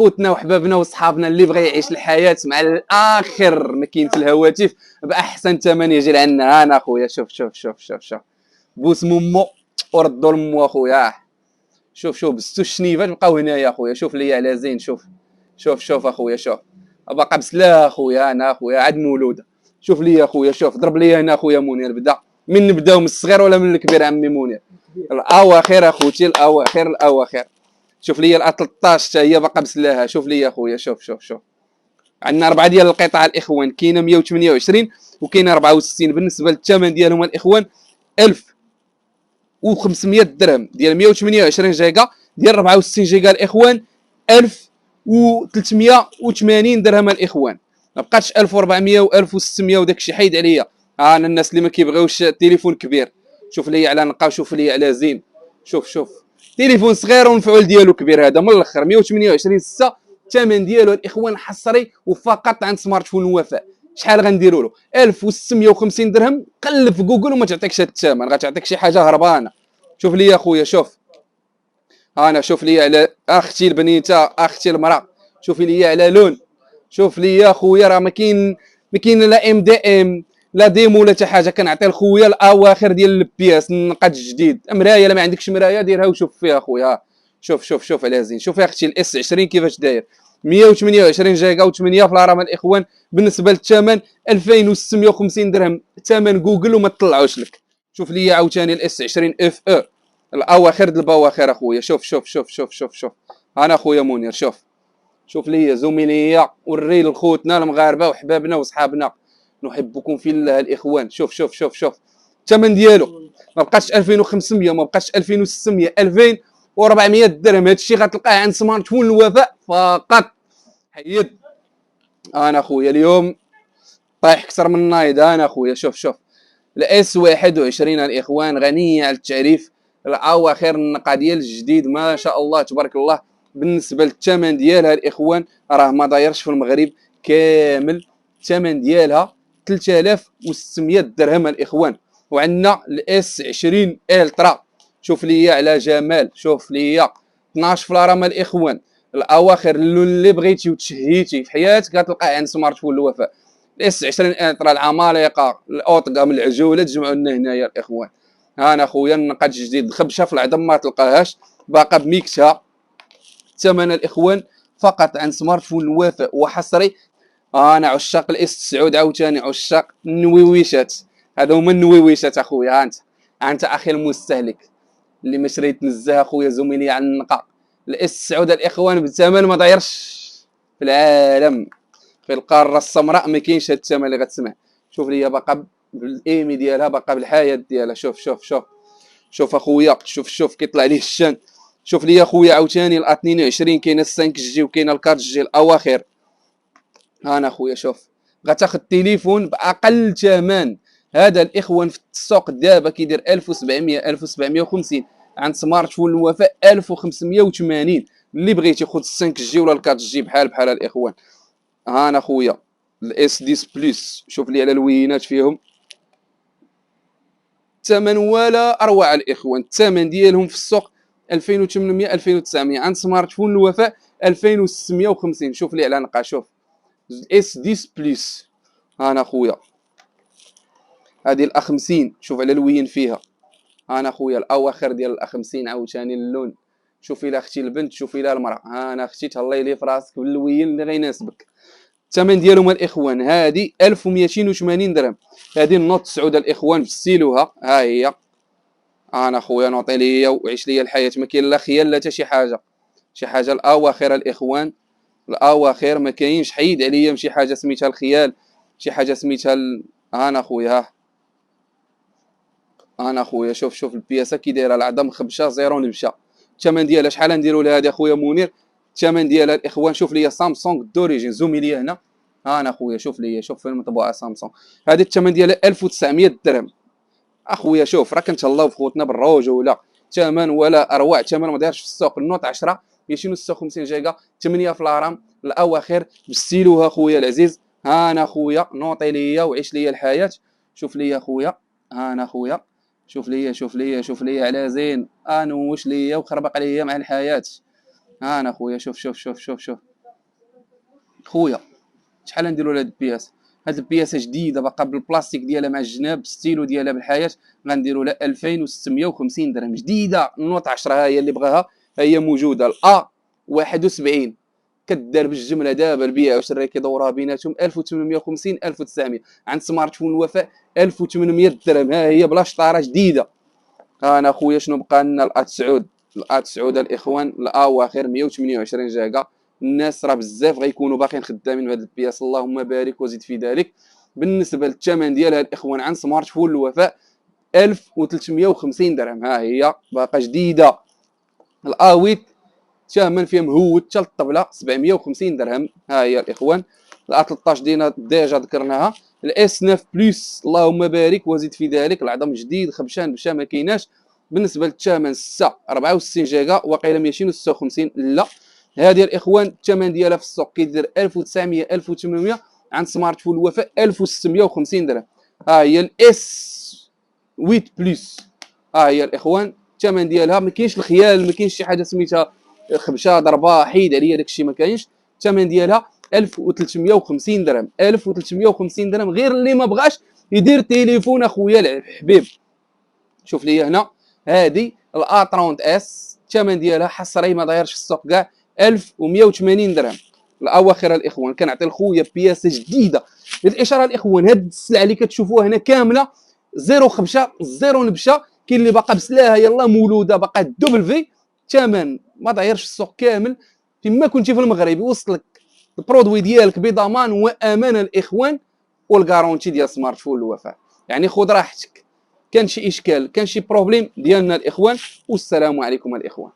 خوتنا وحبابنا وصحابنا اللي بغى يعيش الحياه مع الاخر ما كاين في الهواتف باحسن ثمن يجي لعنا. انا اخويا شوف شوف شوف شوف شوف بوس ممو وردوا لمو اخويا. شوف شوف بستو الشنيفات بقاو هنايا اخويا. شوف ليا على زين. شوف شوف شوف اخويا. شوف باقا بسلا اخويا. انا اخويا عاد مولود. شوف ليا اخويا. شوف ضرب ليا هنا اخويا منير. بدا من نبداو من الصغير ولا من الكبير عمي منير؟ الاواخر اخوتي الاواخر الاواخر. شوف ليا ال 13 حتى هي باقا بسلاها. شوف ليا اخويا. شوف شوف شوف عندنا 4 ديال القطع الاخوان. كاينه 128 وكاينه 64. بالنسبه للثمن ديالهم الاخوان 1500 درهم ديال 128 جيجا. ديال 64 جيجا الاخوان 1380 درهم الاخوان. ما بقاتش 1400 و1600 وداك الشيء. حيد عليا. انا الناس اللي ما كيبغيوش التليفون كبير. شوف لي على نقا. شوف لي على زين. شوف شوف تليفون صغير والمفعول ديالو كبير. هذا من الاخر 128 6. الثمن ديالو الاخوان حصري وفقط عند سمارت فون الوفاء. شحال غنديروا له؟ 1650 درهم. قلب في جوجل وما تعطيكش هذا الثمن. غتعطيك شي حاجه هربانه. شوف لي اخويا. شوف انا شوف لي على اختي البنيته اختي المراه. شوف لي على لون. شوف لي اخويا راه ما كاين لا ام دي ام لا ديمو ولا حتى حاجه. كنعطي لخويا الاواخر ديال البياس النقاد الجديد. مرايه لا ما عندكش مرايه ديرها وشوف فيها اخويا. شوف شوف شوف على زين. شوف يا اختي الاس 20 كيفاش داير 128 جيجا و8 في الرام الاخوان. بالنسبه للثمن 2650 درهم. ثمن جوجل وما تطلعوش لك. شوف لي عاوتاني الاس 20 اف او الاواخر د البواخر اخويا. شوف شوف شوف شوف شوف شوف انا اخويا منير. شوف شوف لي زميليا وري لخوتنا المغاربه وحبابنا وصحابنا نحبكم في الله الاخوان. شوف شوف شوف شوف الثمن ديالو ما بقاش 2500 ما بقاش 2600 2400 درهم. هذا الشيء غتلقاه عند سمارت فون الوفاء فقط. حيد انا اخويا اليوم طايح اكثر من نايض. انا اخويا شوف شوف الاس 21 الاخوان غنيه على التعريف. الاواخر النقا ديال الجديد ما شاء الله تبارك الله. بالنسبه للثمن ديالها الاخوان راه ما دايرش في المغرب كامل. الثمن ديالها 3600 درهم الاخوان. وعندنا الاس 20 الترا. شوف لي على جمال. شوف لي 12 في الرام الاخوان. الاواخر اللون اللي بغيتي وتشهيتي في حياتك غتلقاه عند سمارت فون الوفاء. الاس 20 الترا العمالقه الاوطقم العجوله تجمعوا لنا هنايا الاخوان. انا اخويا النقاد الجديد خبشه في العظم ما تلقاهاش باقا بميكسها. ثمن الاخوان فقط عن سمارت فون الوفاء وحصري. انا عشاق الاس 9 عاوتاني عشاق النويويشات. هذا هما النويويشات اخويا. انت اخي المستهلك اللي ما شريت نزه اخويا زميلي على النقا. الاس 9 الاخوان بثمن ما دايرش في العالم. في القاره السمراء ما كاينش هذا الثمن اللي غتسمع. شوف لي باقا بالايمي ديالها باقا بالحياه ديالها. شوف شوف شوف شوف اخويا. شوف شوف كيطلع ليه الشان. شوف لي اخويا عاوتاني ال 22 كاينه 5 جي وكاينه الكارت جي الاواخر. انا اخويا شوف غتاخذ تليفون باقل ثمن. هذا الاخوان في السوق دابا كيدير 1700 1750 عند سمارت فون الوفاء 1580. اللي بغيتي خذ 5 جي ولا الكارت جي بحال الاخوان. انا اخويا الاس 10 بلس. شوف لي على الوينات فيهم الثمن ولا اروع الاخوان. الثمن ديالهم في السوق 2800 2900 عند سمارت فون الوفاء 2650. شوف لي على نقا. شوف اس 10 بلس. انا اخويا هذه ال 50. شوف على الوين فيها. انا اخويا الاواخر ديال ال 50 عاوتاني اللون. شوفي لا اختي البنت. شوفي لا المراه. انا اختي تهلاي لي في راسك بالوين اللي غيناسبك. الثمن ديالهم الاخوان هذه 1280 درهم. هذه النوت 9 الاخوان بالسيلوها ها هي. انا اخويا نوطي ليا وعيش ليا الحياه. ما كاين لا خيال لا حتى شي حاجه. شي حاجه الاواخر الاخوان. الاواخر ما كاينش. حيد عليا شي حاجه سميتها الخيال. شي حاجه سميتها انا اخويا ها. انا اخويا شوف شوف البياسه كي دايره العظم خبشه زيرو نمشى. الثمن ديالها شحال نديروا لها هذه اخويا منير؟ الثمن ديالها الاخوان شوف لي سامسونج دوريجين. زومي لي هنا. انا اخويا شوف لي. شوف فين مطبوعه سامسونج. هذه الثمن ديالها 1900 درهم اخويا. شوف راه كنتهلاو في خوتنا بالرجوله. ثمن ولا اروع. ثمن ما دايرش في السوق. النوت 10 256 جيجا 8 في الرام الاواخر بالسيلوها اخويا العزيز. انا اخويا نوطي ليا وعيش ليا الحياه. شوف لي اخويا. انا اخويا شوف لي شوف لي شوف لي على زين. انوش ليا وخربق عليا مع الحياه. انا اخويا شوف شوف شوف شوف شوف خويا شحال نديروا لهاد البياس؟ هاد البياسه جديده باقا بالبلاستيك ديالها مع الجناب، ستيلو ديالها بالحياه، غنديروا لها 2650 درهم جديده. نوط 10 ها هي اللي بغاها، ها هي موجوده. الا 71 كدار بالجمله دابا البيع والشراء كيدورها بيناتهم 1850 1900. عند سمارت فون الوفاء 1800 درهم، ها هي بلا شطاره جديده. ها انا خويا شنو بقى لنا؟ الا 9 الا 9 الاخوان، الاواخر 128 جيجا. الناس راه بزاف غيكونوا باقيين خدامين بهذا البياس، اللهم بارك وزيد في ذلك. بالنسبه للثمن ديالها الاخوان عن سمارت فون الوفاء 1350 درهم، ها هي باقا جديده. الاويت ثمن فيها مهود حتى الطبله 750 درهم، ها هي الاخوان. ال 13 دينا ديجا ذكرناها. الاس 9 بلس اللهم بارك وزيد في ذلك، العظم جديد خبشان بشا ما كايناش. بالنسبه للثمن 6 64 جيجا واقيلا 256. لا هذه الاخوان الثمن ديالها في السوق كيدير 1900 1800، عند سمارت فون الوفاء 1650 درهم. ها هي الاس 8 بلس، ها هي الاخوان الثمن ديالها ما كاينش الخيال، ما كاينش شي حاجه سميتها خبشه ضربه حيد عليا داكشي ما كاينش. الثمن ديالها 1350 درهم، 1350 درهم غير اللي ما بغاش يدير تليفون اخويا الحبيب. شوف لي هنا هذه الا 30 اس الثمن ديالها حصري ما دايرش في السوق كاع 1180 درهم. الاواخر الاخوان كنعطي لخويا بياسه جديده. الاشاره الاخوان هاد السلعه اللي كتشوفوها هنا كامله زيرو خبشه زيرو نبشه، كاين اللي باقا بسلاها يلا مولوده باقا دوبل في، ثمن ما دايرش في السوق كامل. فيما كنتي في المغرب يوصلك البرودوي ديالك بضمان وامانه الاخوان، والكارونتي ديال سمارت فون الوفاء. يعني خذ راحتك. كان شي اشكال كان شي بروبليم ديالنا الاخوان، والسلام عليكم الاخوان.